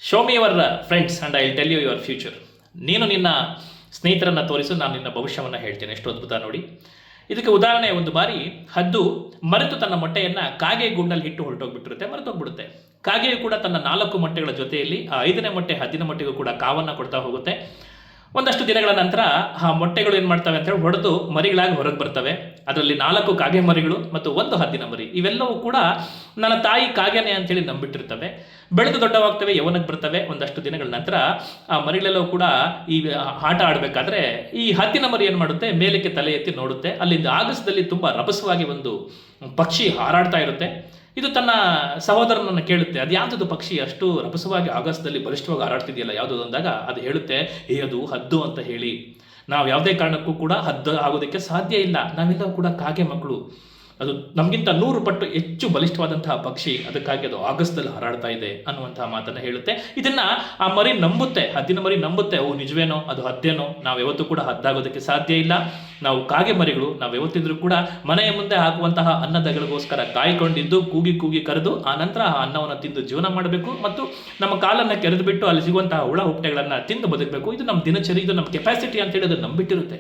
Show me your friends and I will tell you your future. ನೀನು ನಿನ್ನ ಸ್ನೇಹಿತರನ್ನು ತೋರಿಸು, ನಾನು ನಿನ್ನ ಭವಿಷ್ಯವನ್ನು ಹೇಳ್ತೇನೆ. ಎಷ್ಟು ಅದ್ಭುತ ನೋಡಿ. ಇದಕ್ಕೆ ಉದಾಹರಣೆ, ಒಂದು ಬಾರಿ ಹದ್ದು ಮರೆತು ತನ್ನ ಮೊಟ್ಟೆಯನ್ನು ಕಾಗೆ ಗೂಡಿನಲ್ಲಿ ಇಟ್ಟು ಹೊರಟೋಗ್ಬಿಟ್ಟಿರುತ್ತೆ, ಮರೆತೋಗ್ಬಿಡುತ್ತೆ. ಕಾಗೆಯು ಕೂಡ ತನ್ನ 4 ಮೊಟ್ಟೆಗಳ ಜೊತೆಯಲ್ಲಿ ಆ 5ನೇ ಮೊಟ್ಟೆ ಹದ್ದಿನ ಮೊಟ್ಟೆಗೂ ಕೂಡ ಕಾವನ್ನು ಕೊಡ್ತಾ ಹೋಗುತ್ತೆ. ಒಂದಷ್ಟು ದಿನಗಳ ನಂತರ ಆ ಮೊಟ್ಟೆಗಳು ಏನು ಮಾಡ್ತವೆ ಅಂತ ಹೇಳಿ ಹೊಡೆದು ಮರಿಗಳಾಗಿ ಹೊರಗೆ ಬರ್ತವೆ. ಅದರಲ್ಲಿ 4 ಕಾಗೆ ಮರಿಗಳು ಮತ್ತು 1 ಹದ್ದಿನ ಮರಿ. ಇವೆಲ್ಲವೂ ಕೂಡ ನನ್ನ ತಾಯಿ ಕಾಗೆನೆ ಅಂತೇಳಿ ನಂಬಿಟ್ಟಿರ್ತವೆ. ಬೆಳೆದು ದೊಡ್ಡವಾಗ್ತವೆ, ಯವನಕ್ಕೆ ಬರ್ತವೆ. ಒಂದಷ್ಟು ದಿನಗಳ ನಂತರ ಆ ಮರಿಗಳೆಲ್ಲವೂ ಕೂಡ ಈ ಆಟ ಆಡಬೇಕಾದ್ರೆ ಈ ಹದ್ದಿನ ಮರಿ ಏನು ಮಾಡುತ್ತೆ, ಮೇಲಕ್ಕೆ ತಲೆ ಎತ್ತಿ ನೋಡುತ್ತೆ. ಅಲ್ಲಿಂದ ಆಗಸದಲ್ಲಿ ತುಂಬ ರಭಸವಾಗಿ ಒಂದು ಪಕ್ಷಿ ಹಾರಾಡ್ತಾ ಇರುತ್ತೆ. ಇದು ತನ್ನ ಸಹೋದರನನ್ನು ಕೇಳುತ್ತೆ, ಅದು ಯಾವುದದು ಪಕ್ಷಿ ಅಷ್ಟು ರಭಸವಾಗಿ ಆಗಸದಲ್ಲಿ ಬಲಿಷ್ಠವಾಗಿ ಹಾರಾಡ್ತಿದೆಯಲ್ಲ ಯಾವುದು ಅಂದಾಗ ಅದು ಹೇಳುತ್ತೆ, ಅದು ಹದ್ದು ಅಂತ ಹೇಳಿ. ನಾವು ಯಾವುದೇ ಕಾರಣಕ್ಕೂ ಕೂಡ ಹದ್ದು ಆಗೋದಕ್ಕೆ ಸಾಧ್ಯ ಇಲ್ಲ. ನಾವೆಲ್ಲವೂ ಕೂಡ ಕಾಗೆ ಮಕ್ಕಳು. ಅದು ನಮಗಿಂತ 100 ಪಟ್ಟು ಹೆಚ್ಚು ಬಲಿಷ್ಠವಾದಂತಹ ಪಕ್ಷಿ, ಅದಕ್ಕಾಗಿ ಅದು ಆಗಸದಲ್ಲಿ ಹಾರಾಡ್ತಾ ಇದೆ ಅನ್ನುವಂತಹ ಮಾತನ್ನು ಹೇಳುತ್ತೆ. ಇದನ್ನ ಆ ಮರಿ ನಂಬುತ್ತೆ, ಹದ್ದಿನ ಮರಿ ನಂಬುತ್ತೆ. ಓ ನಿಜವೇನೋ, ಅದು ಹದ್ದೇನೋ, ನಾವು ಯಾವತ್ತೂ ಕೂಡ ಹದ್ದಾಗೋದಕ್ಕೆ ಸಾಧ್ಯ ಇಲ್ಲ. ನಾವು ಕಾಗೆ ಮರಿಗಳು, ನಾವು ಯಾವತ್ತಿದ್ರೂ ಕೂಡ ಮನೆಯ ಮುಂದೆ ಹಾಕುವಂತಹ ಅನ್ನದಗಳಿಗೋಸ್ಕರ ಕಾಯ್ಕೊಂಡಿದ್ದು ಕೂಗಿ ಕೂಗಿ ಕರೆದು ಆ ನಂತರ ಆ ಅನ್ನವನ್ನು ತಿಂದು ಜೀವನ ಮಾಡಬೇಕು ಮತ್ತು ನಮ್ಮ ಕಾಲನ್ನು ಕೆರೆದು ಬಿಟ್ಟು ಅಲ್ಲಿ ಸಿಗುವಂತಹ ಹುಳ ಹುಪ್ಪಟೆಗಳನ್ನು ತಿಂದು ಬದುಕಬೇಕು. ಇದು ನಮ್ಮ ದಿನಚರಿ, ಇದು ನಮ್ಮ ಕೆಪಾಸಿಟಿ ಅಂತ ಹೇಳಿ ಅದು ನಂಬಿಟ್ಟಿರುತ್ತೆ.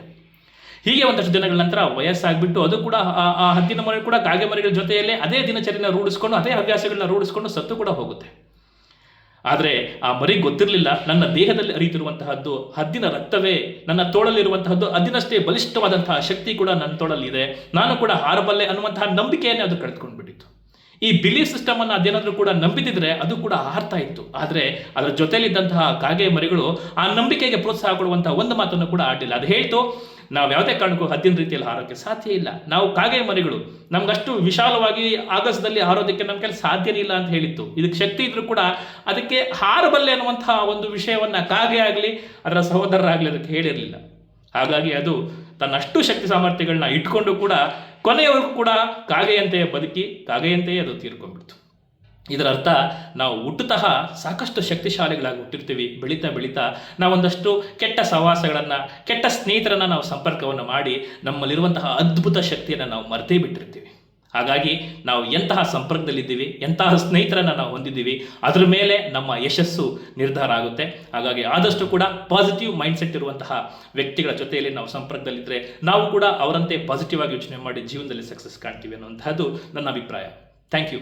ಹೀಗೆ ಒಂದಷ್ಟು ದಿನಗಳ ನಂತರ ವಯಸ್ಸಾಗ್ಬಿಟ್ಟು ಅದು ಕೂಡ ಆ ಹದ್ದಿನ ಮರಿ ಕೂಡ ಕಾಗೆ ಮರಿಗಳ ಜೊತೆಯಲ್ಲೇ ಅದೇ ದಿನಚರಿನ ರೂಢಿಸ್ಕೊಂಡು ಅದೇ ಹವ್ಯಾಸಗಳನ್ನ ರೂಢಿಸ್ಕೊಂಡು ಸತ್ತು ಕೂಡ ಹೋಗುತ್ತೆ. ಆದರೆ ಆ ಮರಿ ಗೊತ್ತಿರಲಿಲ್ಲ, ನನ್ನ ದೇಹದಲ್ಲಿ ಹರಿಯುತ್ತಿರುವಂತಹದ್ದು ಹದ್ದಿನ ರಕ್ತವೇ, ನನ್ನ ತೋಳಲ್ಲಿರುವಂತಹದ್ದು ಹದ್ದಿನಷ್ಟೇ ಬಲಿಷ್ಠವಾದಂತಹ ಶಕ್ತಿ ಕೂಡ ನನ್ನ ತೋಳಲ್ಲಿದೆ, ನಾನು ಕೂಡ ಹಾರಬಲ್ಲೆ ಅನ್ನುವಂತಹ ನಂಬಿಕೆಯನ್ನೇ ಅದು ಕಳೆದುಕೊಂಡ್ಬಿಟ್ಟಿತ್ತು. ಈ ಬಿಲೀಫ್ ಸಿಸ್ಟಮ್ ಅನ್ನು ಅದೇನಾದರೂ ಕೂಡ ನಂಬಿದಿದ್ರೆ ಅದು ಕೂಡ ಹಾರ್ತಾ ಇತ್ತು. ಆದರೆ ಅದರ ಜೊತೆಯಲ್ಲಿದ್ದಂತಹ ಕಾಗೆ ಮರಿಗಳು ಆ ನಂಬಿಕೆಗೆ ಪ್ರೋತ್ಸಾಹ ಕೊಡುವಂತಹ ಒಂದು ಮಾತನ್ನು ಕೂಡ ಆಡಲಿಲ್ಲ. ಅದು ಹೇಳ್ತು, ನಾವು ಯಾವುದೇ ಕಾರಣಕ್ಕೂ ಹದ್ದಿನ ರೀತಿಯಲ್ಲಿ ಹಾರೋಕ್ಕೆ ಸಾಧ್ಯ ಇಲ್ಲ, ನಾವು ಕಾಗೆ ಮರಿಗಳು, ನಮ್ಗಷ್ಟು ವಿಶಾಲವಾಗಿ ಆಗಸದಲ್ಲಿ ಹಾರೋದಕ್ಕೆ ನಮ್ಮ ಕೈಲಿ ಸಾಧ್ಯನೇ ಇಲ್ಲ ಅಂತ ಹೇಳಿತ್ತು. ಇದಕ್ಕೆ ಶಕ್ತಿ ಇದ್ರೂ ಕೂಡ ಅದಕ್ಕೆ ಹಾರಬಲ್ಲೆ ಅನ್ನುವಂತಹ ಒಂದು ವಿಷಯವನ್ನ ಕಾಗೆ ಆಗಲಿ ಅದರ ಸಹೋದರರಾಗಲಿ ಅದಕ್ಕೆ ಹೇಳಿರಲಿಲ್ಲ. ಹಾಗಾಗಿ ಅದು ತನ್ನಷ್ಟು ಶಕ್ತಿ ಸಾಮರ್ಥ್ಯಗಳನ್ನ ಇಟ್ಕೊಂಡು ಕೂಡ ಕೊನೆಯವರೆಗೂ ಕೂಡ ಕಾಗೆಯಂತೆಯೇ ಬದುಕಿ ಕಾಗೆಯಂತೆಯೇ ಅದು ತೀರ್ಕೊಂಡ್ಬಿಡ್ತು. ಇದರ ಅರ್ಥ, ನಾವು ಹುಟ್ಟುತಃ ಸಾಕಷ್ಟು ಶಕ್ತಿಶಾಲಿಗಳಾಗಿ ಹುಟ್ಟಿರ್ತೀವಿ. ಬೆಳೀತಾ ಬೆಳೀತಾ ನಾವೊಂದಷ್ಟು ಕೆಟ್ಟ ಸಹವಾಸಗಳನ್ನು, ಕೆಟ್ಟ ಸ್ನೇಹಿತರನ್ನು ನಾವು ಸಂಪರ್ಕವನ್ನು ಮಾಡಿ ನಮ್ಮಲ್ಲಿರುವಂತಹ ಅದ್ಭುತ ಶಕ್ತಿಯನ್ನು ನಾವು ಮರೆತೇ ಬಿಟ್ಟಿರ್ತೀವಿ. ಹಾಗಾಗಿ ನಾವು ಎಂತಹ ಸಂಪರ್ಕದಲ್ಲಿದ್ದೀವಿ, ಎಂತಹ ಸ್ನೇಹಿತರನ್ನು ನಾವು ಹೊಂದಿದ್ದೀವಿ, ಅದ್ರ ಮೇಲೆ ನಮ್ಮ ಯಶಸ್ಸು ನಿರ್ಧಾರ ಆಗುತ್ತೆ. ಹಾಗಾಗಿ ಆದಷ್ಟು ಕೂಡ ಪಾಸಿಟಿವ್ ಮೈಂಡ್ಸೆಟ್ ಇರುವಂತಹ ವ್ಯಕ್ತಿಗಳ ಜೊತೆಯಲ್ಲಿ ನಾವು ಸಂಪರ್ಕದಲ್ಲಿದ್ದರೆ ನಾವು ಕೂಡ ಅವರಂತೆ ಪಾಸಿಟಿವ್ ಆಗಿ ಯೋಚನೆ ಮಾಡಿ ಜೀವನದಲ್ಲಿ ಸಕ್ಸಸ್ ಕಾಣ್ತೀವಿ ಅನ್ನುವಂತಹದ್ದು ನನ್ನ ಅಭಿಪ್ರಾಯ. Thank you.